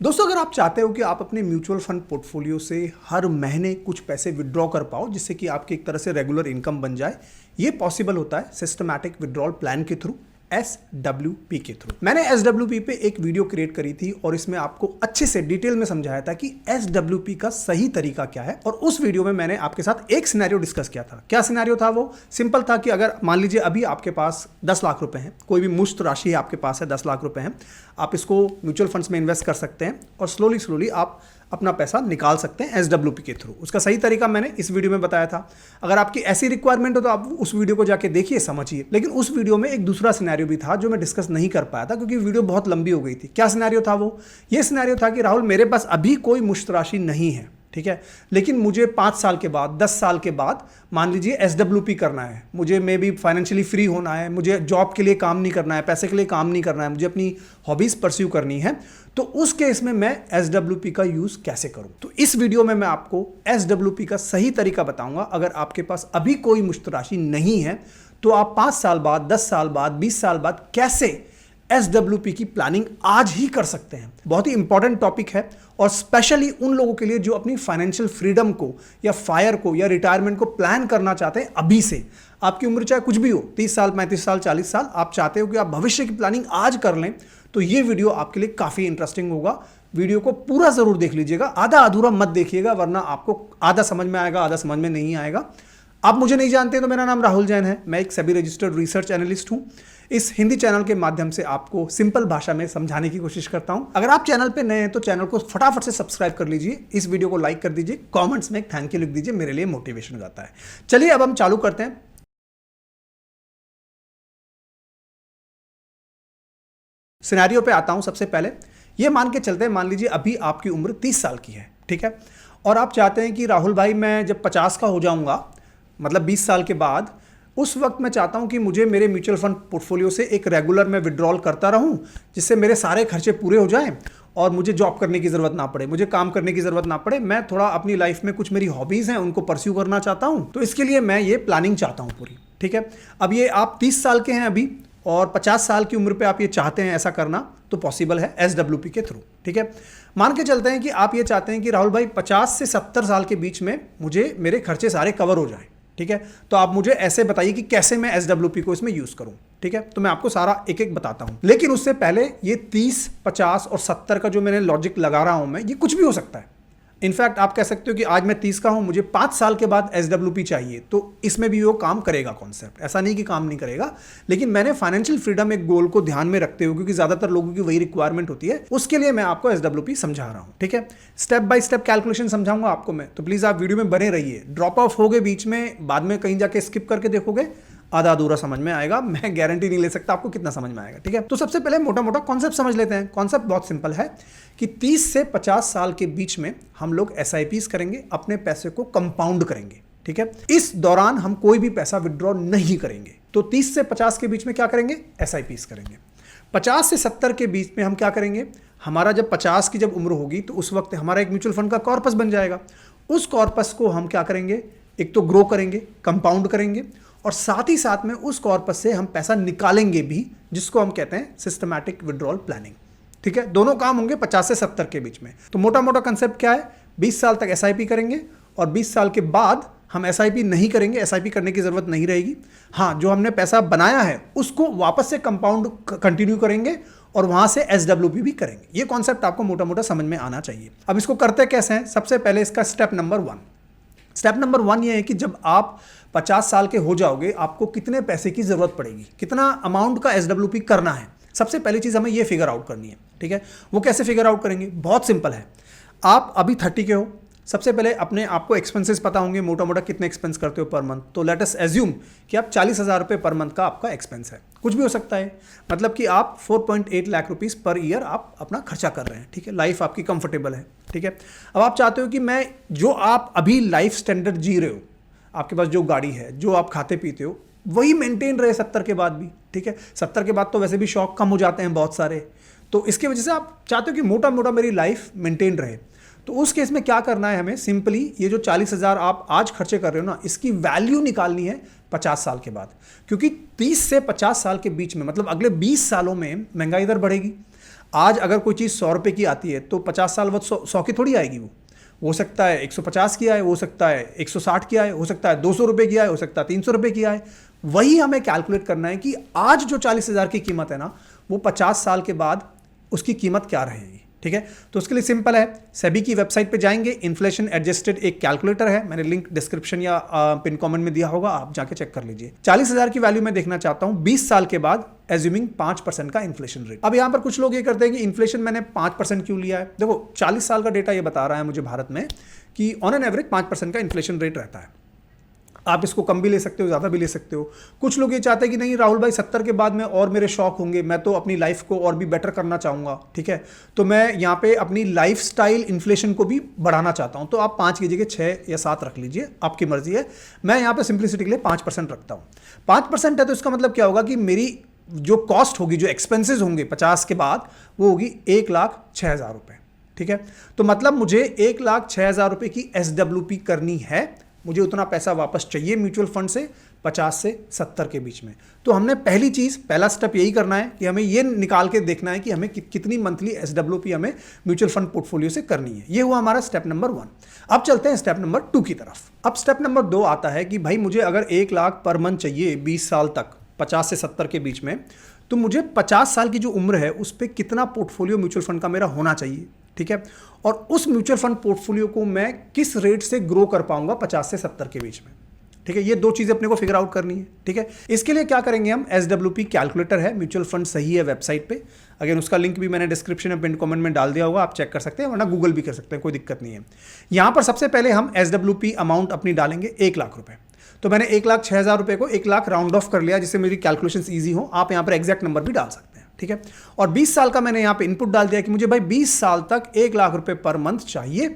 दोस्तों, अगर आप चाहते हो कि आप अपने म्यूचुअल फंड पोर्टफोलियो से हर महीने कुछ पैसे विड्रॉ कर पाओ जिससे कि आपकी एक तरह से रेगुलर इनकम बन जाए, ये पॉसिबल होता है सिस्टमैटिक विड्रॉल प्लान के थ्रू, SWP के थ्रू। मैंने SWP पे एक वीडियो क्रिएट करी थी और इसमें आपको अच्छे से डिटेल में समझाया था कि SWP का सही तरीका क्या है। और उस वीडियो में मैंने आपके साथ एक सिनेरियो डिस्कस किया था। क्या सिनेरियो था वो? सिंपल था कि अगर मान लीजिए अभी आपके पास 10 लाख रुपए हैं, कोई भी मुश्त राशि आपके पास है, 10 लाख रुपए हैं, आप इसको म्यूचुअल फंड्स में इन्वेस्ट कर सकते हैं और स्लोली आप अपना पैसा निकाल सकते हैं SWP के थ्रू। उसका सही तरीका मैंने इस वीडियो में बताया था। अगर आपकी ऐसी रिक्वायरमेंट हो तो आप उस वीडियो को जाके देखिए, समझिए। लेकिन उस वीडियो में एक दूसरा सिनेरियो भी था जो मैं डिस्कस नहीं कर पाया था क्योंकि वीडियो बहुत लंबी हो गई थी। क्या सिनेरियो था वो? ये सिनेरियो था कि राहुल, मेरे पास अभी कोई मुश्त राशि नहीं है, ठीक है, लेकिन मुझे 5 साल के बाद, 10 साल के बाद मान लीजिए SWP करना है, मुझे मे बी फाइनेंशियली फ्री होना है, मुझे जॉब के लिए काम नहीं करना है, पैसे के लिए काम नहीं करना है, मुझे अपनी हॉबीज परस्यू करनी है, तो उस केस में मैं SWP का यूज कैसे करूं? तो इस वीडियो में मैं आपको SWP का सही तरीका बताऊंगा। अगर आपके पास अभी कोई मुश्त राशि नहीं है तो आप 5 साल बाद, 10 साल बाद, 20 साल बाद कैसे SWP की प्लानिंग आज ही कर सकते हैं। बहुत ही इंपॉर्टेंट टॉपिक है और स्पेशली उन लोगों के लिए जो अपनी फाइनेंशियल फ्रीडम को या फायर को या रिटायरमेंट को प्लान करना चाहते हैं अभी से। आपकी उम्र चाहे कुछ भी हो, 30 साल, 35 साल, 40 साल, आप चाहते हो कि आप भविष्य की प्लानिंग आज कर लें, तो ये वीडियो आपके लिए काफी इंटरेस्टिंग होगा। वीडियो को पूरा जरूर देख लीजिएगा, आधा अधूरा मत देखिएगा, वरना आपको आधा समझ में आएगा, आधा समझ में नहीं आएगा। आप मुझे नहीं जानते तो मेरा नाम राहुल जैन है। मैं एक सेबी रजिस्टर्ड रिसर्च एनालिस्ट हूं। इस हिंदी चैनल के माध्यम से आपको सिंपल भाषा में समझाने की कोशिश करता हूं। अगर आप चैनल पे नए हैं तो चैनल को फटाफट से सब्सक्राइब कर लीजिए, इस वीडियो को लाइक कर दीजिए, कमेंट्स में एक थैंक यू लिख दीजिए, मेरे लिए मोटिवेशन हो जाता है। चलिए अब हम चालू करते हैं। सिनेरियो पे आता हूं। सबसे पहले ये मान के चलते हैं, मान लीजिए अभी आपकी उम्र 30 साल की है, ठीक है, और आप चाहते हैं कि राहुल भाई, मैं जब 50 का हो जाऊंगा, मतलब 20 साल के बाद, उस वक्त मैं चाहता हूं कि मुझे मेरे म्यूचुअल फंड पोर्टफोलियो से एक रेगुलर मैं विड्रॉल करता रहूं जिससे मेरे सारे खर्चे पूरे हो जाएं और मुझे जॉब करने की ज़रूरत ना पड़े, मुझे काम करने की ज़रूरत ना पड़े। मैं थोड़ा अपनी लाइफ में कुछ मेरी हॉबीज़ हैं उनको परस्यू करना चाहता हूं, तो इसके लिए मैं ये प्लानिंग चाहता हूं पूरी, ठीक है। अब ये आप 30 साल के हैं अभी और 50 साल की उम्र पे आप ये चाहते हैं ऐसा करना, तो पॉसिबल है SWP के थ्रू, ठीक है। मान के चलते हैं कि आप ये चाहते हैं कि राहुल भाई 50 से 70 साल के बीच में मुझे मेरे खर्चे सारे कवर हो जाएं, ठीक है। तो आप मुझे ऐसे बताइए कि कैसे मैं SWP को इसमें यूज करूं, ठीक है। तो मैं आपको सारा एक एक बताता हूं, लेकिन उससे पहले ये 30, 50 और 70 का जो मैंने लॉजिक लगा रहा हूं मैं, ये कुछ भी हो सकता है। इनफैक्ट आप कह सकते हो कि आज मैं 30 का हूं, मुझे 5 साल के बाद SWP चाहिए, तो इसमें भी वो काम करेगा कॉन्सेप्ट, ऐसा नहीं कि काम नहीं करेगा। लेकिन मैंने फाइनेंशियल फ्रीडम एक गोल को ध्यान में रखते हुए, क्योंकि ज्यादातर लोगों की वही रिक्वायरमेंट होती है, उसके लिए मैं आपको SWP समझा रहा हूं, ठीक है। स्टेप बाय स्टेप कैलकुलेशन समझाऊंगा आपको मैं, तो प्लीज आप वीडियो में बने रहिए। ड्रॉप ऑफ हो गए बीच में, बाद में कहीं जाके स्किप करके देखोगे, आधा अधूरा समझ में आएगा। मैं गारंटी नहीं ले सकता आपको कितना समझ में आएगा, ठीक है। तो सबसे पहले मोटा मोटा कॉन्सेप्ट समझ लेते हैं। कॉन्सेप्ट बहुत सिंपल है कि 30 से 50 साल के बीच में हम लोग SIPs करेंगे, अपने पैसे को कंपाउंड करेंगे, ठीक है। इस दौरान हम कोई भी पैसा विड्रॉ नहीं करेंगे। तो 30 से 50 के बीच में क्या करेंगे? SIPs करेंगे। 50 से 70 के बीच में हम क्या करेंगे? हमारा जब 50 की जब उम्र होगी तो उस वक्त हमारा एक म्यूचुअल फंड का कॉर्पस बन जाएगा। उस कॉर्पस को हम क्या करेंगे? एक तो ग्रो करेंगे, कंपाउंड करेंगे, और साथ ही साथ में उस कॉर्पस से हम पैसा निकालेंगे भी, जिसको हम कहते हैं सिस्टमैटिक विड्रॉल प्लानिंग, ठीक है। दोनों काम होंगे 50 से 70 के बीच में। तो मोटा मोटा कंसेप्ट क्या है? 20 साल तक SIP करेंगे और 20 साल के बाद हम SIP नहीं करेंगे, SIP करने की जरूरत नहीं रहेगी। हाँ, जो हमने पैसा बनाया है उसको वापस से कंपाउंड कंटिन्यू करेंगे और वहां से SWP भी करेंगे। ये कॉन्सेप्ट आपको मोटा मोटा समझ में आना चाहिए। अब इसको करते कैसे हैं? सबसे पहले इसका स्टेप नंबर 1 ये है कि जब आप 50 साल के हो जाओगे, आपको कितने पैसे की जरूरत पड़ेगी, कितना अमाउंट का SWP करना है। सबसे पहली चीज हमें ये फिगर आउट करनी है, ठीक है। वो कैसे फिगर आउट करेंगे? बहुत सिंपल है। आप अभी 30 के हो, सबसे पहले अपने आपको एक्सपेंसेस पता होंगे, मोटा मोटा कितने एक्सपेंस करते हो पर मंथ। तो लेट अस एज्यूम कि आप 40,000 रुपये पर मंथ का आपका एक्सपेंस है, कुछ भी हो सकता है, मतलब कि आप 4.8 लाख रुपीस पर ईयर आप अपना खर्चा कर रहे हैं, ठीक है। लाइफ आपकी कंफर्टेबल है, ठीक है। अब आप चाहते हो कि मैं जो आप अभी लाइफ स्टैंडर्ड जी रहे हो, आपके पास जो गाड़ी है, जो आप खाते पीते हो, वही मेंटेन रहे 70 के बाद भी, ठीक है। 70 के बाद तो वैसे भी शौक कम हो जाते हैं बहुत सारे, तो इसकी वजह से आप चाहते हो कि मोटा मोटा मेरी लाइफ मेंटेन रहे। तो उस केस में क्या करना है हमें? सिंपली ये जो 40,000 आप आज खर्चे कर रहे हो ना, इसकी वैल्यू निकालनी है 50 साल के बाद, क्योंकि 30 से 50 साल के बीच में, मतलब अगले 20 सालों में महंगाई दर बढ़ेगी। आज अगर कोई चीज़ 100 रुपये की आती है तो 50 साल बाद 100 की थोड़ी आएगी। वो हो सकता है 150 की आए, हो सकता है 160 की आए, हो सकता है 200 रुपये की आए, हो सकता है 300 रुपये की आए। वही हमें कैलकुलेट करना है कि आज जो 40,000 की कीमत है ना, वो 50 साल के बाद उसकी कीमत क्या रहेगी। ठीक है, तो उसके लिए सिंपल है, सेबी की वेबसाइट पे जाएंगे, इन्फ्लेशन एडजस्टेड एक कैलकुलेटर है, मैंने लिंक डिस्क्रिप्शन या पिन कमेंट में दिया होगा, आप जाके चेक कर लीजिए। 40,000 की वैल्यू मैं देखना चाहता हूं 20 साल के बाद, एज्यूमिंग 5% का इन्फ्लेशन रेट। अब यहां पर कुछ लोग ये करते हैं कि इन्फ्लेशन मैंने 5% क्यों लिया है। देखो 40 साल का डेटा ये बता रहा है मुझे भारत में कि ऑन एन एवरेज 5% का इन्फ्लेशन रेट रहता है। आप इसको कम भी ले सकते हो, ज़्यादा भी ले सकते हो। कुछ लोग ये चाहते हैं कि नहीं राहुल भाई 70 के बाद में और मेरे शौक होंगे, मैं तो अपनी लाइफ को और भी बेटर करना चाहूँगा। ठीक है, तो मैं यहाँ पे अपनी लाइफस्टाइल इन्फ्लेशन को भी बढ़ाना चाहता हूँ, तो आप 5 की जगह 6 या 7 रख लीजिए, आपकी मर्जी है। मैं यहाँ पे सिंप्लिसिटी के लिए 5% रखता हूँ। 5% है तो इसका मतलब क्या होगा कि मेरी जो कॉस्ट होगी, जो एक्सपेंसेस होंगे 50 के बाद, वो होगी 1,06,000 रुपये। ठीक है, तो मतलब मुझे 1,06,000 रुपये की SWP करनी है, मुझे उतना पैसा वापस चाहिए म्यूचुअल फंड से 50 से 70 के बीच में। तो हमने पहला स्टेप यही करना है कि हमें ये निकाल के देखना है कि हमें कितनी मंथली SWP हमें म्यूचुअल फंड पोर्टफोलियो से करनी है। ये हुआ हमारा स्टेप नंबर 1। अब चलते हैं स्टेप नंबर 2 की तरफ। अब स्टेप नंबर 2 आता है कि भाई मुझे अगर 1 लाख पर मंथ चाहिए 20 साल तक, 50 से 70 के बीच में, तो मुझे 50 साल की जो उम्र है उस पर कितना पोर्टफोलियो म्यूचुअल फंड का मेरा होना चाहिए। ठीक है, और उस म्यूचुअल फंड पोर्टफोलियो को मैं किस रेट से ग्रो कर पाऊंगा 50 से 70 के बीच में। ठीक है, ये 2 चीजें अपने को फिगर आउट करनी है। ठीक है, इसके लिए क्या करेंगे हम, SWP कैलकुलेटर है, म्यूचुअल फंड सही है वेबसाइट पे। अगर उसका लिंक भी मैंने डिस्क्रिप्शन में पिन कमेंट में डाल दिया होगा, आप चेक कर सकते हैं, वरना गूगल भी कर सकते हैं, कोई दिक्कत नहीं है। यहां पर सबसे पहले हम SWP अमाउंट अपनी डालेंगे 1 लाख रुपए। तो मैंने 1,06,000 रुपए को 1 लाख राउंड ऑफ कर लिया, जिससे मेरी कैलकुलेशन ईजी हो। आप यहां पर एग्जैक्ट नंबर भी डाल सकते हैं। ठीक है, और 20 साल का मैंने यहां पे इनपुट डाल दिया कि मुझे भाई 20 साल तक 1 लाख रुपए पर मंथ चाहिए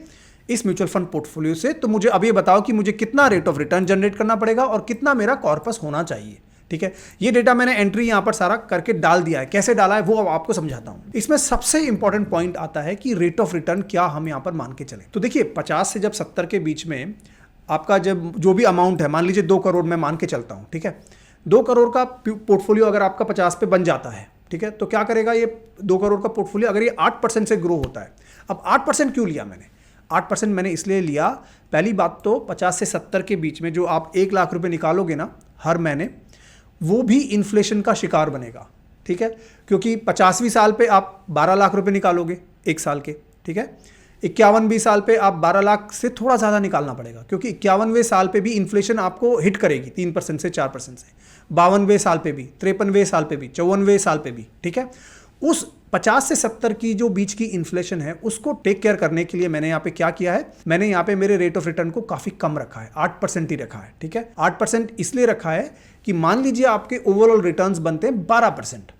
इस म्यूचुअल फंड पोर्टफोलियो से। तो मुझे अब ये बताओ कि मुझे कितना रेट ऑफ रिटर्न जनरेट करना पड़ेगा और कितना मेरा कॉर्पस होना चाहिए। ठीक है, ये डेटा मैंने एंट्री यहां पर सारा करके डाल दिया है। कैसे डाला है वो अब आपको समझाता हूं। इसमें सबसे इंपॉर्टेंट पॉइंट आता है कि रेट ऑफ रिटर्न क्या हम यहां पर मान के चले। तो देखिए 50 से जब 70 के बीच में आपका जब जो भी अमाउंट है, मान लीजिए 2 करोड़ मैं मान के चलता हूं। ठीक है, 2 करोड़ का पोर्टफोलियो अगर आपका 50 पे बन जाता है, ठीक है, तो क्या करेगा ये 2 करोड़ का पोर्टफोलियो, अगर ये 8% से ग्रो होता है। अब 8% क्यों लिया मैंने? 8% मैंने इसलिए लिया, पहली बात तो 50 से 70 के बीच में जो आप 1 लाख रुपए निकालोगे ना हर महीने, वो भी इन्फ्लेशन का शिकार बनेगा। ठीक है, क्योंकि 50वीं साल पे आप 12 लाख रुपए निकालोगे 1 साल के। ठीक है, 51वीं साल पे आप 12 लाख से थोड़ा ज़्यादा निकालना पड़ेगा, क्योंकि 51वें साल पे भी इन्फ्लेशन आपको हिट करेगी 3% से 4% से, 52वें साल पे भी, 53वें साल पे भी, 54वें साल पे भी। ठीक है, उस 50 से 70 की जो बीच की इन्फ्लेशन है उसको टेक केयर करने के लिए मैंने यहाँ पे क्या किया है, मैंने यहाँ पे मेरे रेट ऑफ रिटर्न को काफ़ी कम रखा है, 8% ही रखा है। ठीक है, 8% इसलिए रखा है कि मान लीजिए आपके ओवरऑल रिटर्न्स बनते हैं 12%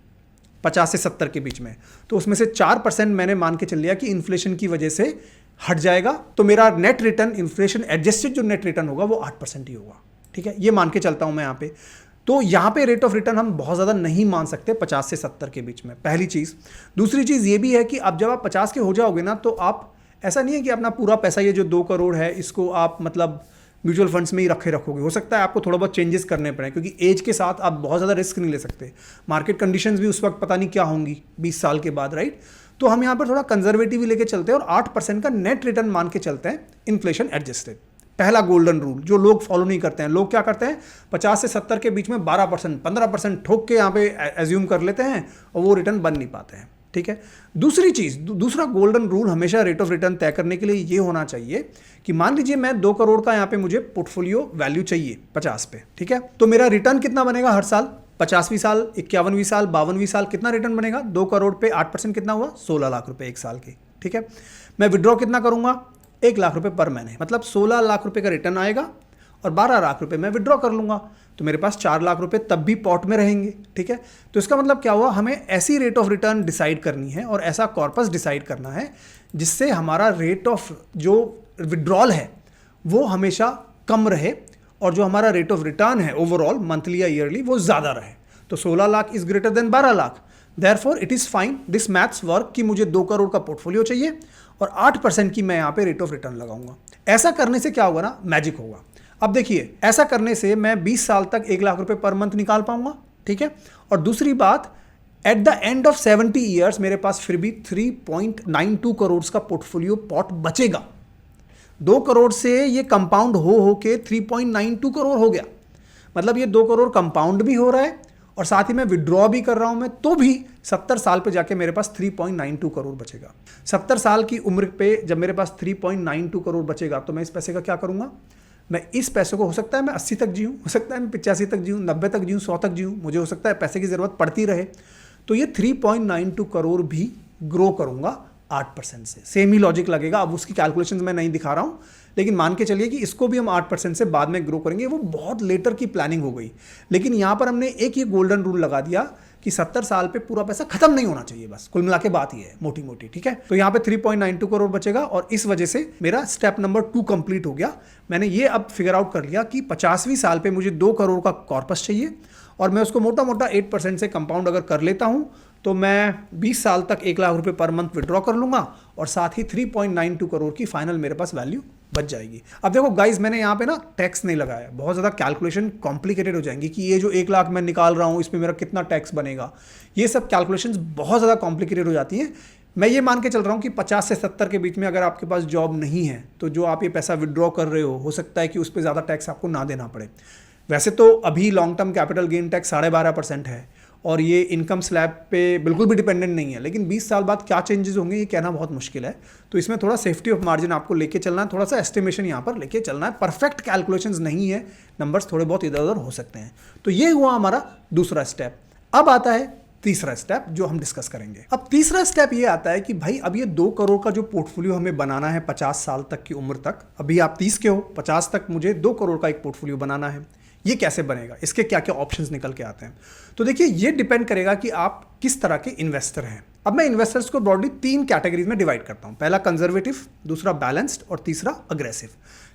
50 से 70 के बीच में, तो उसमें से 4% मैंने मान के चल लिया कि इन्फ्लेशन की वजह से हट जाएगा, तो मेरा नेट रिटर्न इन्फ्लेशन एडजस्टेड जो नेट रिटर्न होगा वो 8% ही होगा। ठीक है, ये मान के चलता हूं मैं यहाँ पे। तो यहाँ पे रेट ऑफ रिटर्न हम बहुत ज़्यादा नहीं मान सकते 50 से 70 के बीच में, पहली चीज़। दूसरी चीज़ ये भी है कि अब जब आप 50 के हो जाओगे ना, तो आप ऐसा नहीं है कि अपना पूरा पैसा ये जो 2 करोड़ है इसको आप मतलब म्यूचुअल फंड्स में ही रखोगे। हो सकता है आपको थोड़ा बहुत चेंजेस करने पड़े, क्योंकि एज के साथ आप बहुत ज़्यादा रिस्क नहीं ले सकते। मार्केट कंडीशंस भी उस वक्त पता नहीं क्या होंगी 20 साल के बाद, राइट। तो हम यहाँ पर थोड़ा कंजर्वेटिव ही लेके चलते हैं और 8% का नेट रिटर्न मान के चलते हैं इन्फ्लेशन एडजस्टेड। पहला गोल्डन रूल जो लोग फॉलो नहीं करते हैं। लोग क्या करते हैं 50 से 70 के बीच में 12% 15% ठोक के यहाँ पे एज्यूम कर लेते हैं और वो रिटर्न बन नहीं पाते हैं। ठीक है, दूसरी चीज़, दूसरा गोल्डन रूल हमेशा रेट ऑफ रिटर्न तय करने के लिए ये होना चाहिए कि मान लीजिए मैं 2 करोड़ का यहाँ पे मुझे पोर्टफोलियो वैल्यू चाहिए 50 पे। ठीक है, तो मेरा रिटर्न कितना बनेगा हर साल? 50वीं साल, 51वीं साल, 52वीं साल कितना रिटर्न बनेगा? 2 करोड़ पे 8% कितना हुआ? 16 लाख रुपए 1 साल के। ठीक है, मैं विड्रॉ कितना करूंगा? 1 लाख रुपए पर महीने, मतलब 16 लाख रुपए का रिटर्न आएगा और 12 लाख रुपए मैं विड्रॉ कर लूंगा, तो मेरे पास 4 लाख रुपए तब भी पॉट में रहेंगे। ठीक है, तो इसका मतलब क्या हुआ, हमें ऐसी रेट ऑफ रिटर्न डिसाइड करनी है और ऐसा कॉर्पस डिसाइड करना है जिससे हमारा रेट ऑफ जो विड्रॉल है वो हमेशा कम रहे और जो हमारा रेट ऑफ रिटर्न है ओवरऑल मंथली या ईयरली वो ज़्यादा रहे। तो 16 lakh is greater than 12 lakh, therefore it is fine, this maths work कि मुझे 2 करोड़ का पोर्टफोलियो चाहिए और 8% की मैं यहाँ पे रेट ऑफ रिटर्न लगाऊंगा। ऐसा करने से क्या होगा ना, मैजिक होगा। अब देखिए, ऐसा करने से मैं 20 साल तक 1 लाख रुपए पर मंथ निकाल पाऊंगा। ठीक है, और दूसरी बात, at the end of 70 years मेरे पास फिर भी 3.92 करोड़ का पोर्टफोलियो पॉट बचेगा। 2 करोड़ से ये कंपाउंड हो के 3.92 करोड़ हो गया। मतलब ये 2 करोड़ कंपाउंड भी हो रहा है और साथ ही मैं विड्रॉ भी कर रहा हूं मैं, तो भी 70 साल पे जाके मेरे पास 3.92 करोड़ बचेगा। 70 साल की उम्र पे जब मेरे पास 3.92 करोड़ बचेगा तो मैं इस पैसे का क्या करूंगा? मैं इस पैसे को, हो सकता है मैं 80 तक जीऊँ, हो सकता है मैं 85 तक जीऊँ, 90 तक जीऊँ, 100 तक जीऊँ, मुझे हो सकता है पैसे की ज़रूरत पड़ती रहे, तो ये 3.92 करोड़ भी ग्रो करूंगा 8% से। सेम ही लॉजिक लगेगा। अब उसकी कैलकुलेशंस मैं नहीं दिखा रहा हूं, लेकिन मान के चलिए कि इसको भी हम 8% से बाद में ग्रो करेंगे। वो बहुत लेटर की प्लानिंग हो गई, लेकिन यहां पर हमने एक ये गोल्डन रूल लगा दिया कि 70 साल पे पूरा पैसा खत्म नहीं होना चाहिए। बस कुल मिला के बात ही है मोटी मोटी, ठीक है। तो यहाँ पे 3.92 करोड़ बचेगा और इस वजह से मेरा स्टेप नंबर 2 कंप्लीट हो गया। मैंने ये अब फिगर आउट कर लिया कि 50वीं साल पे मुझे 2 करोड़ का कॉर्पस चाहिए और मैं उसको मोटा मोटा 8% से कंपाउंड अगर कर लेता हूं तो मैं 20 साल तक 1 लाख रुपए पर मंथ विड्रॉ कर लूंगा और साथ ही 3.92 करोड़ की फाइनल मेरे पास वैल्यू बच जाएगी। अब देखो गाइस, मैंने यहाँ पे ना टैक्स नहीं लगाया, बहुत ज़्यादा कैलकुलेशन कॉम्प्लिकेटेड हो जाएंगी कि ये जो 1 लाख मैं निकाल रहा हूँ इसमें मेरा कितना टैक्स बनेगा। ये सब कैलकुलेशंस बहुत ज़्यादा कॉम्प्लिकेटेड हो जाती हैं। मैं ये मान के चल रहा हूँ कि 50 से 70 के बीच में अगर आपके पास जॉब नहीं है तो जो आप ये पैसा विड्रॉ कर रहे हो सकता है कि उस पर ज़्यादा टैक्स आपको ना देना पड़े। वैसे तो अभी long term capital gain tax 12.5% है और ये इनकम स्लैब पे बिल्कुल भी डिपेंडेंट नहीं है, लेकिन 20 साल बाद क्या चेंजेस होंगे ये कहना बहुत मुश्किल है। तो इसमें थोड़ा सेफ्टी ऑफ मार्जिन आपको लेके चलना है, थोड़ा सा एस्टिमेशन यहाँ पर लेके चलना है। परफेक्ट कैलकुलेशंस नहीं है, नंबर्स थोड़े बहुत इधर उधर हो सकते हैं। तो ये हुआ हमारा दूसरा स्टेप। अब आता है तीसरा स्टेप जो हम डिस्कस करेंगे। अब तीसरा स्टेप ये आता है कि भाई अब ये 2 करोड़ का जो पोर्टफोलियो हमें बनाना है 50 साल तक की उम्र तक, अभी आप 30 के हो, 50 तक मुझे 2 करोड़ का एक पोर्टफोलियो बनाना है। ये कैसे बनेगा, इसके क्या क्या ऑप्शंस निकल के आते हैं? तो देखिए, ये डिपेंड करेगा कि आप किस तरह के इन्वेस्टर हैं। अब मैं इन्वेस्टर्स को ब्रॉडली 3 कैटेगरीज में डिवाइड करता हूं। पहला कंजर्वेटिव, दूसरा बैलेंस्ड और तीसरा अग्रेसिव।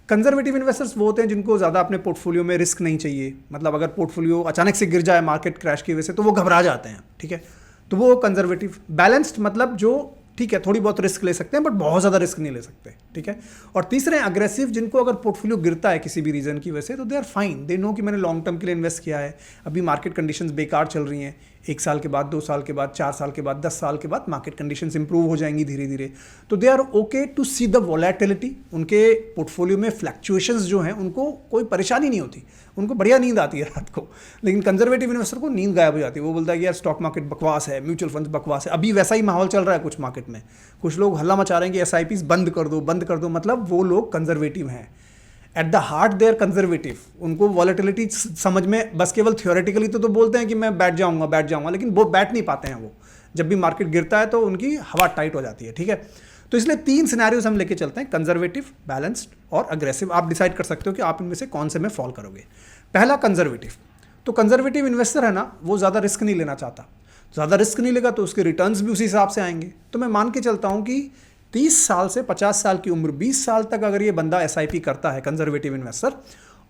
कंजर्वेटिव इन्वेस्टर्स वो होते हैं जिनको ज़्यादा अपने पोर्टफोलियो में रिस्क नहीं चाहिए। मतलब अगर पोर्टफोलियो अचानक से गिर जाए मार्केट क्रैश की वजह से तो वो घबरा जाते हैं, ठीक है, तो वो कंजर्वेटिव। बैलेंस्ड मतलब जो ठीक है थोड़ी बहुत रिस्क ले सकते हैं बट बहुत ज़्यादा रिस्क नहीं ले सकते, ठीक है। और तीसरे अग्रेसिव, जिनको अगर पोर्टफोलियो गिरता है किसी भी रीज़न की वजह से तो they are fine, they know कि मैंने लॉन्ग टर्म के लिए इन्वेस्ट किया है, अभी मार्केट कंडीशंस बेकार चल रही हैं, 1 साल के बाद, 2 साल के बाद, 4 साल के बाद, 10 साल के बाद मार्केट कंडीशंस इंप्रूव हो जाएंगी धीरे धीरे। तो they are okay to see the volatility. उनके पोर्टफोलियो में फ्लैक्चुएशंस जो हैं उनको कोई परेशानी नहीं होती, उनको बढ़िया नींद आती है रात को। लेकिन कंजर्वेटिव इन्वेस्टर को नींद गायब हो जाती है, वो बोलता है कि यार स्टॉक मार्केट बकवास है, म्यूचुअल फंड्स बकवास है। अभी वैसा ही माहौल चल रहा है कुछ मार्केट में, कुछ लोग हल्ला मचा रहे हैं कि SIPs बंद कर दो, बंद कर दो। मतलब वो लोग कंजर्वेटिव हैं, at the heart they are conservative. उनको वॉलेटिलिटी समझ में बस केवल थियोरेटिकली तो बोलते हैं कि मैं बैठ जाऊंगा, लेकिन वो बैठ नहीं पाते हैं। वो जब भी मार्केट गिरता है तो उनकी हवा टाइट हो जाती है, ठीक है। तो इसलिए 3 सिनेरियोज हम लेके चलते हैं, कंजर्वेटिव, बैलेंस्ड और अग्रेसिव। आप डिसाइड कर सकते हो कि आप इनमें से कौन से में फॉल करोगे। पहला कंजर्वेटिव। तो कंजर्वेटिव इन्वेस्टर है ना, वो ज़्यादा रिस्क नहीं लेना चाहता। ज़्यादा रिस्क नहीं लेगा तो उसके रिटर्न्स भी उसी हिसाब से आएंगे। तो मैं मान के चलता हूँ कि 30 साल से 50 साल की उम्र, 20 साल तक अगर ये बंदा SIP करता है कंजर्वेटिव इन्वेस्टर,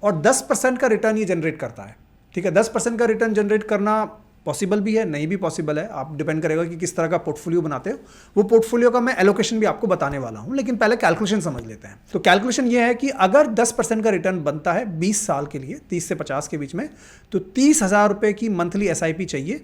और 10% का रिटर्न ये जनरेट करता है, ठीक है। 10% का रिटर्न जनरेट करना पॉसिबल भी है, नहीं भी पॉसिबल है, आप डिपेंड करेगा कि किस तरह का पोर्टफोलियो बनाते हो। वो पोर्टफोलियो का मैं एलोकेशन भी आपको बताने वाला हूं, लेकिन पहले कैलकुलेशन समझ लेते हैं। तो कैलकुलेशन ये है कि अगर 10% का रिटर्न बनता है 20 साल के लिए, 30 से 50 के बीच में, तो 30,000 रुपये की मंथली SIP चाहिए।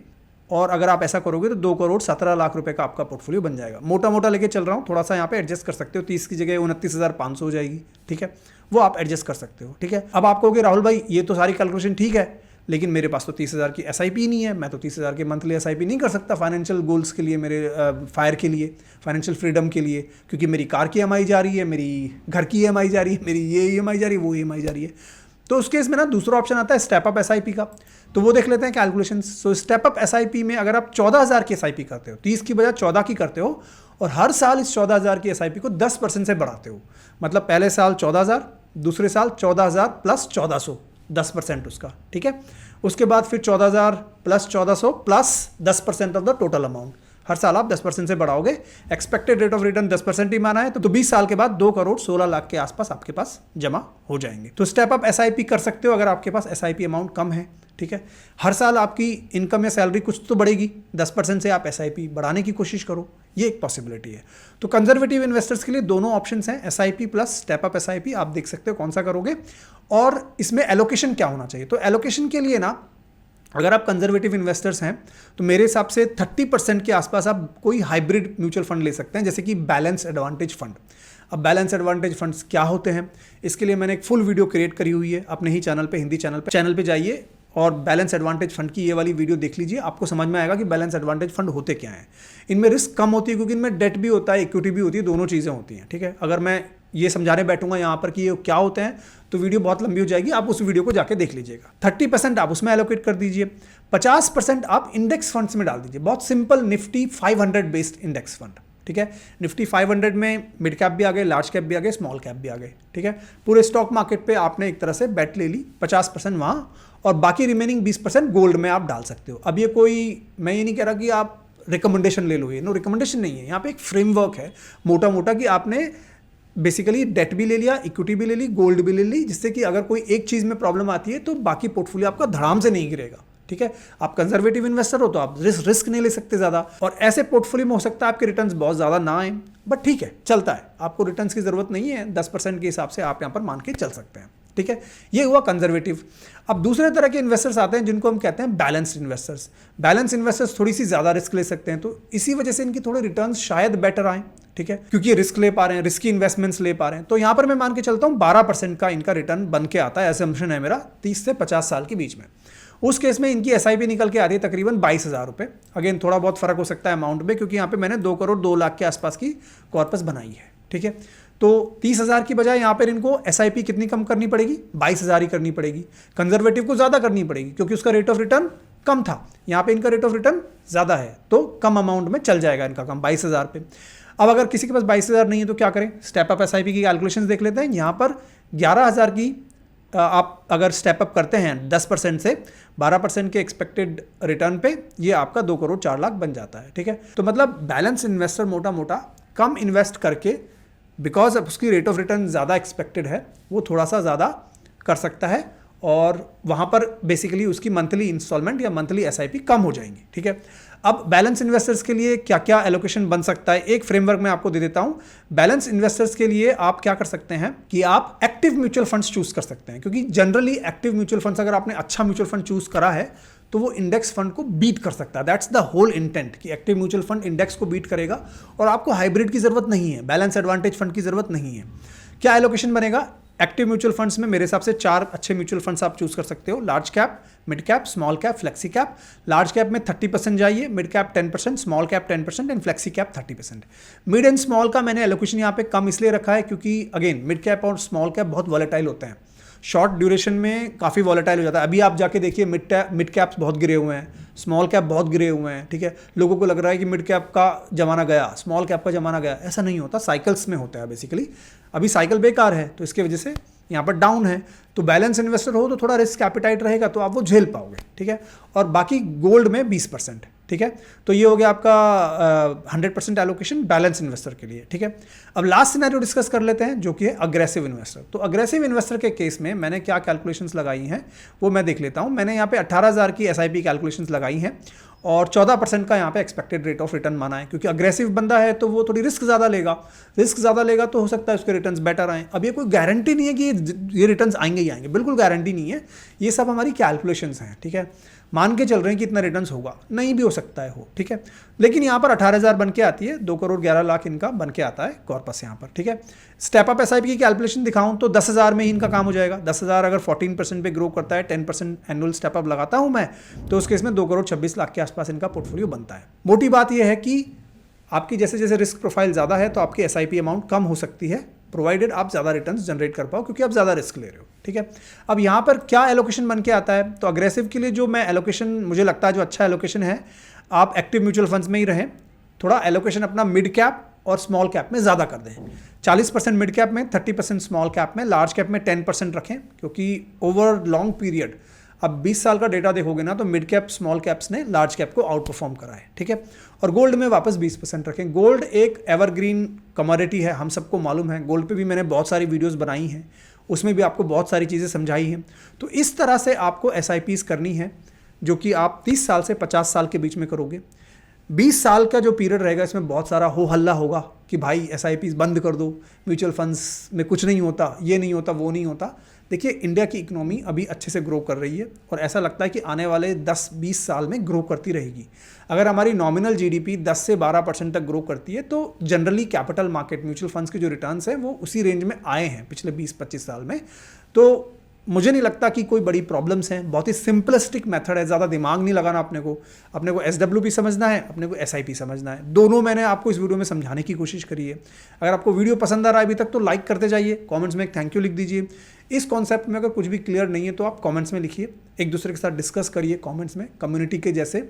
और अगर आप ऐसा करोगे तो 2 करोड़ 17 लाख रुपए का आपका पोर्टफोलियो बन जाएगा। मोटा मोटा लेके चल रहा हूँ, थोड़ा सा यहाँ पे एडजस्ट कर सकते हो, 30 की जगह 29,500 हो जाएगी, ठीक है, वो आप एडजस्ट कर सकते हो, ठीक है। अब आप कहोगे राहुल भाई ये तो सारी कैलकुलेशन ठीक है, लेकिन मेरे पास तो 30,000 की SIP ही नहीं है, मैं तो 30,000 के मंथली SIP नहीं कर सकता फाइनेंशियल गोल्स के लिए, मेरे फायर के लिए, फाइनेंशियल फ्रीडम के लिए, क्योंकि मेरी कार की EMI जा रही है, मेरी घर की EMI जा रही है, मेरी ये EMI जा रही है, वो EMI जा रही है। तो उस केस में ना दूसरा ऑप्शन आता है स्टेप अप SIP का। तो वो देख लेते हैं calculation. So step up SIP में अगर आप 14,000 की SIP करते हो, 30 की बजाय 14 की करते हो, और हर साल इस 14,000 की SIP को 10% से बढ़ाते हो, मतलब पहले साल 14,000, दूसरे साल 14,000 प्लस 1,400, 10% उसका, ठीक है। उसके बाद फिर 14,000 plus 1,400 plus 10% of the total amount. हर साल आप 10% से बढ़ाओगे। एक्सपेक्टेड रेट ऑफ रिटर्न 10% ही माना है, तो 20 साल के बाद 2 करोड़ 16 लाख के आसपास आपके पास जमा हो जाएंगे। तो स्टेप अप SIP कर सकते हो अगर आपके पास SIP अमाउंट कम है, ठीक है। हर साल आपकी इनकम या सैलरी कुछ तो बढ़ेगी, 10% से आप SIP बढ़ाने की कोशिश करो, ये एक पॉसिबिलिटी है। तो कंजर्वेटिव इन्वेस्टर्स के लिए दोनों ऑप्शंस हैं, SIP plus step up SIP। आप देख सकते हो कौन सा करोगे और इसमें एलोकेशन क्या होना चाहिए। तो एलोकेशन के लिए ना अगर आप कंजर्वेटिव इन्वेस्टर्स हैं तो मेरे हिसाब से 30% के आसपास आप कोई हाइब्रिड म्यूचुअल फंड ले सकते हैं, जैसे कि बैलेंस एडवांटेज फंड। अब बैलेंस एडवांटेज फंड्स क्या होते हैं, इसके लिए मैंने एक फुल वीडियो क्रिएट करी हुई है अपने ही चैनल पे, हिंदी चैनल पे जाइए और बैलेंस एडवांटेज फंड की ये वाली वीडियो देख लीजिए, आपको समझ में आएगा कि बैलेंस एडवांटेज फंड होते क्या हैं। इनमें रिस्क कम होती है क्योंकि इनमें डेट भी होता है, इक्विटी भी होती है, दोनों चीज़ें होती हैं। ठीक है, अगर मैं ये समझाने बैठूंगा यहाँ पर कि ये क्या होते हैं तो वीडियो बहुत लंबी हो जाएगी, आप उस वीडियो को जाके देख लीजिएगा। 30% आप उसमें एलोकेट कर दीजिए, 50% आप इंडेक्स फंड्स में डाल दीजिए। बहुत simple Nifty 500 based index fund. ठीक है, निफ्टी 500 में मिड कैप भी आ गए, लार्ज कैप भी आ गए, स्मॉल कैप भी आ गए। ठीक है, पूरे स्टॉक मार्केट पे आपने एक तरह से बेट ले ली, 50% वहाँ और बाकी रिमेनिंग 20% गोल्ड में आप डाल सकते हो। अब ये कोई, मैं ये नहीं कह रहा कि आप रिकमेंडेशन ले लो, ये नो रिकमेंडेशन नहीं है, यहाँ पे एक फ्रेमवर्क है मोटा मोटा कि आपने बेसिकली डेट भी ले लिया, इक्विटी भी ले ली, गोल्ड भी ले ली, जिससे कि अगर कोई एक चीज़ में प्रॉब्लम आती है तो बाकी पोर्टफोलियो आपका धड़ाम से नहीं गिरेगा। ठीक है, आप कंजर्वेटिव इन्वेस्टर हो तो आप रिस्क नहीं ले सकते ज़्यादा, और ऐसे पोर्टफोलियो में हो सकता है आपके रिटर्न्स बहुत ज़्यादा ना आए, बट ठीक है, चलता है, आपको रिटर्न्स की ज़रूरत नहीं है, 10% के हिसाब से आप यहाँ पर मान के चल सकते हैं। ठीक है, ये हुआ कंजर्वेटिव। अब दूसरे तरह के इन्वेस्टर्स आते हैं जिनको हम कहते हैं बैलेंस्ड इन्वेस्टर्स। बैलेंस इन्वेस्टर्स थोड़ी सी ज़्यादा रिस्क ले सकते हैं, तो इसी वजह से इनकी थोड़े रिटर्न्स शायद बेटर आए। ठीक है, क्योंकि ये रिस्क ले पा रहे हैं, रिस्की इन्वेस्टमेंट्स ले पा रहे हैं। तो यहाँ पर मैं मान के चलता हूँ 12% का इनका रिटर्न बन के आता है, असम्पशन है मेरा 30 से 50 साल के बीच में। उस केस में इनकी SIP निकल के आ रही है तकरीबन 22,000 रुपये। अगेन थोड़ा बहुत फर्क हो सकता है अमाउंट में, क्योंकि यहाँ पे मैंने 2 करोड़ 2 लाख के आसपास की कॉर्पस बनाई है। ठीक है, तो 30,000 की बजाय यहाँ पर इनको SIP कितनी कम करनी पड़ेगी, 22,000 ही करनी पड़ेगी। कंजर्वेटिव को ज़्यादा करनी पड़ेगी क्योंकि उसका रेट ऑफ रिटर्न कम था, यहाँ पे इनका रेट ऑफ रिटर्न ज़्यादा है, तो कम अमाउंट में चल जाएगा इनका काम 22,000 पे। अब अगर किसी के पास 22,000 नहीं है तो क्या करें, स्टेप अप SIP की कैलकुलेशंस देख लेते हैं। यहाँ पर 11,000 की आप अगर स्टेप अप करते हैं 10% से 12% के एक्सपेक्टेड रिटर्न पे, ये आपका 2 करोड़ 4 लाख बन जाता है। ठीक है, तो मतलब बैलेंस इन्वेस्टर मोटा मोटा कम इन्वेस्ट करके, बिकॉज अब उसकी रेट ऑफ रिटर्न ज़्यादा एक्सपेक्टेड है, वो थोड़ा सा ज़्यादा कर सकता है और वहाँ पर बेसिकली उसकी मंथली इंस्टॉलमेंट या मंथली SIP कम हो जाएंगी। ठीक है, अब बैलेंस इन्वेस्टर्स के लिए क्या क्या एलोकेशन बन सकता है, एक फ्रेमवर्क मैं आपको दे देता हूँ। बैलेंस इन्वेस्टर्स के लिए आप क्या कर सकते हैं कि आप एक्टिव म्यूचुअल फंड्स चूज कर सकते हैं, क्योंकि जनरली एक्टिव म्यूचुअल फंड्स, अगर आपने अच्छा म्यूचुअल फंड चूज करा है तो वो इंडेक्स फंड को बीट कर सकता है। दैट्स द होल इंटेंट कि एक्टिव म्यूचुअल फंड इंडेक्स को बीट करेगा और आपको हाइब्रिड की जरूरत नहीं है, बैलेंस एडवांटेज फंड की जरूरत नहीं है। क्या एलोकेशन बनेगा एक्टिव म्यूचुअल फंड्स में? मेरे हिसाब से 4 अच्छे म्यूचुअल फंड्स आप चूज कर सकते हो, large cap, mid cap, small cap, flexi cap. Large cap में 30% जाइए, mid cap 10%, small cap 10% and flexi cap 30%। Mid and small का मैंने एलोकेशन यहाँ पे कम इसलिए रखा है क्योंकि अगेन मिड कैप और स्मॉल कैप बहुत वॉलेटाइल होते हैं, शॉर्ट ड्यूरेशन में काफ़ी वॉलेटाइल हो जाता है। अभी आप जाके देखिए मिड कैप्स बहुत गिरे हुए हैं, स्मॉल कैप बहुत गिरे हुए हैं। ठीक है, लोगों को लग रहा है कि मिड कैप का ज़माना गया, स्मॉल कैप का ज़माना गया, ऐसा नहीं होता, साइकिल्स में होता है बेसिकली। अभी साइकिल बेकार है तो इसकी वजह से यहाँ पर डाउन है। तो बैलेंस इन्वेस्टर हो तो थोड़ा रिस्क कैपिटाइट रहेगा तो आप वो झेल पाओगे। ठीक है, और बाकी गोल्ड में 20%। ठीक है, तो ये हो गया आपका 100% एलोकेशन बैलेंस इन्वेस्टर के लिए। ठीक है, अब लास्ट सिनेरियो डिस्कस कर लेते हैं जो कि है अग्रेसिव इन्वेस्टर। तो अग्रेसिव इन्वेस्टर के केस में मैंने क्या कैलकुलेशंस लगाई हैं वो मैं देख लेता हूं। मैंने यहाँ पे 18,000 की SIP कैलकुलेशंस लगाई हैं और 14% का यहाँ पे एक्सपेक्टेड रेट ऑफ रिटर्न माना है, क्योंकि अग्रेसिव बंदा है तो वो थोड़ी रिस्क ज़्यादा लेगा तो हो सकता है उसके रिटर्न्स बेटर आएँ। अब ये कोई गारंटी नहीं है कि ये रिटर्न्स आएंगे ही आएंगे, बिल्कुल गारंटी नहीं है, ये सब हमारी कैलकुलेशंस हैं। ठीक है, मान के चल रहे हैं कि इतना रिटर्न्स होगा, नहीं भी हो सकता है हो। ठीक है, लेकिन यहाँ पर 18,000 बन के आती है, 2 करोड़ 11 लाख इनका बन के आता है कॉर्पस यहाँ पर। ठीक है, स्टेप अप SIP की कैलकुलेशन दिखाऊं तो 10,000 में ही इनका काम हो जाएगा। 10,000 अगर 14% पे ग्रो करता है, 10% एनुअल स्टेप अप लगाता हूँ मैं, तो उस केस में 2 करोड़ 26 लाख के आसपास इनका पोर्टफोलियो बनता है। मोटी बात यह है कि आपकी जैसे जैसे रिस्क प्रोफाइल ज़्यादा है तो आपकी SIP अमाउंट कम हो सकती है, प्रोवाइडेड आप ज़्यादा रिटर्न्स जनरेट कर पाओ क्योंकि आप ज़्यादा रिस्क ले रहे हो। ठीक है, अब यहाँ पर क्या एलोकेशन बन के आता है, तो अग्रेसिव के लिए जो मैं एलोकेशन मुझे लगता है जो अच्छा एलोकेशन है, आप एक्टिव म्यूचुअल फंड्स में ही रहें, थोड़ा एलोकेशन अपना मिड कैप और स्मॉल कैप में ज़्यादा कर दें। 40% मिड कैप में, 30% स्मॉल कैप में, लार्ज कैप में 10% रखें, क्योंकि ओवर लॉन्ग पीरियड अब 20 साल का डेटा देखोगे ना तो मिड कैप स्मॉल कैप्स ने लार्ज कैप को आउट परफॉर्म करा है। ठीक है, और गोल्ड में वापस 20% रखें। गोल्ड एक एवरग्रीन कमोडिटी है, हम सबको मालूम है, गोल्ड पे भी मैंने बहुत सारी वीडियोस बनाई हैं, उसमें भी आपको बहुत सारी चीज़ें समझाई हैं। तो इस तरह से आपको SIPs करनी है जो कि आप 30 साल से 50 साल के बीच में करोगे। 20 साल का जो पीरियड रहेगा इसमें बहुत सारा हो हल्ला होगा कि भाई SIPs बंद कर दो, म्यूचुअल फंड्स में कुछ नहीं होता, ये नहीं होता, वो नहीं होता। देखिए इंडिया की इकोनॉमी अभी अच्छे से ग्रो कर रही है और ऐसा लगता है कि आने वाले 10-20 साल में ग्रो करती रहेगी। अगर हमारी नॉमिनल जीडीपी 10 से 12% तक ग्रो करती है तो generally capital market mutual funds के जो रिटर्न्स हैं वो उसी रेंज में आए हैं पिछले 20-25 साल में। तो मुझे नहीं लगता कि कोई बड़ी प्रॉब्लम्स हैं। बहुत ही सिंपलिस्टिक मेथड है, ज़्यादा दिमाग नहीं लगाना अपने को SWP समझना है, अपने को SIP समझना है। दोनों मैंने आपको इस वीडियो में समझाने की कोशिश करी है। अगर आपको वीडियो पसंद आ रहा है अभी तक तो लाइक करते जाइए, कमेंट्स में एक थैंक यू लिख दीजिए। इस कॉन्सेप्ट में अगर कुछ भी क्लियर नहीं है तो आप कमेंट्स में लिखिए, एक दूसरे के साथ डिस्कस करिए कमेंट्स में, कम्युनिटी के जैसे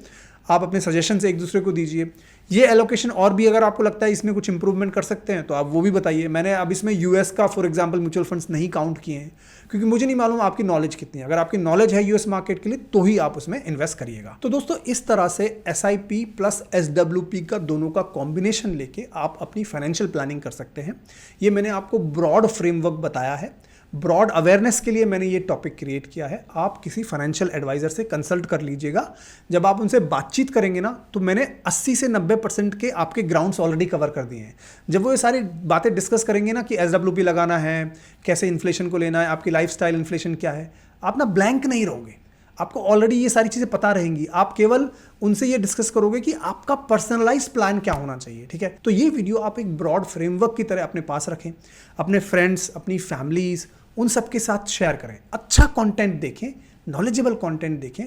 आप अपने सजेशंस एक दूसरे को दीजिए। ये एलोकेशन और भी अगर आपको लगता है इसमें कुछ इंप्रूवमेंट कर सकते हैं तो आप वो भी बताइए। मैंने अब इसमें US का फॉर एग्जांपल म्यूचुअल फंड्स नहीं काउंट किए हैं क्योंकि मुझे नहीं मालूम आपकी नॉलेज कितनी है। अगर आपकी नॉलेज है US मार्केट के लिए तो ही आप उसमें इन्वेस्ट करिएगा। तो दोस्तों इस तरह से SIP प्लस SWP का दोनों का कॉम्बिनेशन लेके आप अपनी फाइनेंशियल प्लानिंग कर सकते हैं। ये मैंने आपको ब्रॉड फ्रेमवर्क बताया है। ब्रॉड अवेयरनेस के लिए मैंने ये टॉपिक क्रिएट किया है। आप किसी फाइनेंशियल एडवाइजर से कंसल्ट कर लीजिएगा। जब आप उनसे बातचीत करेंगे ना तो मैंने 80 से 90% के आपके ग्राउंड्स ऑलरेडी कवर कर दिए हैं। जब वो ये सारी बातें डिस्कस करेंगे ना कि SWP लगाना है, कैसे इन्फ्लेशन को लेना है, आपकी लाइफस्टाइल इन्फ्लेशन क्या है, आप ना ब्लैंक नहीं रहोगे। आपको ऑलरेडी ये सारी चीज़ें पता रहेंगी। आप केवल उनसे ये डिस्कस करोगे कि आपका पर्सनलाइज प्लान क्या होना चाहिए, ठीक है। तो ये वीडियो आप एक ब्रॉड फ्रेमवर्क की तरह अपने पास रखें, अपने फ्रेंड्स, अपनी फैमिलीज, उन सब के साथ शेयर करें। अच्छा कंटेंट देखें, नॉलेजेबल कंटेंट देखें,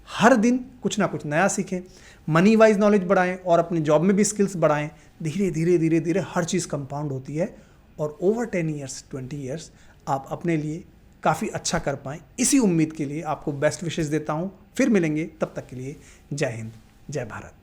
हर दिन कुछ ना कुछ नया सीखें, मनी वाइज नॉलेज बढ़ाएं और अपनी जॉब में भी स्किल्स बढ़ाएं। धीरे धीरे धीरे धीरे हर चीज़ कंपाउंड होती है और ओवर 10 ईयर्स 20 ईयर्स आप अपने लिए काफ़ी अच्छा कर पाएँ। इसी उम्मीद के लिए आपको बेस्ट विशेस देता हूँ। फिर मिलेंगे, तब तक के लिए जय हिंद, जय भारत।